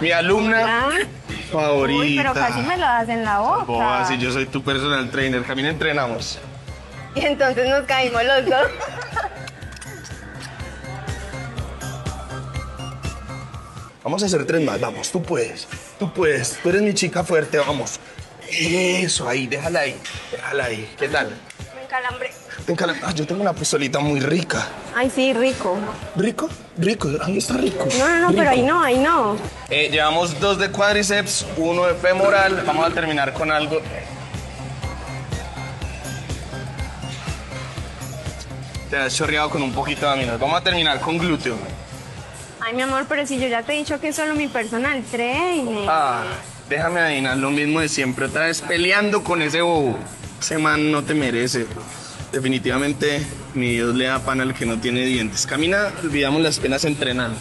Mi alumna Ah, favorita. uy, pero casi me lo das en la boca. Boba, si yo soy tu personal trainer, Camina, entrenamos. Y entonces nos caímos los dos. Vamos a hacer 3 más, vamos, tú puedes, tú eres mi chica fuerte, vamos. Eso, ahí, déjala ahí, ¿qué tal? Me encalambré. Yo tengo una pistolita muy rica. Ay, sí, rico. ¿Rico? Ahí está rico. No, Rico. pero ahí no. Llevamos 2 de cuádriceps, 1 de femoral, vamos a terminar con algo. Te has chorreado con un poquito de aminos, vamos a terminar con glúteo. Ay, mi amor, pero si yo ya te he dicho que es solo mi personal trainer. Déjame adivinar lo mismo de siempre, otra vez peleando con ese bobo. Ese man no te merece. Definitivamente, mi Dios le da pan al que no tiene dientes. Camina, olvidamos las penas entrenando.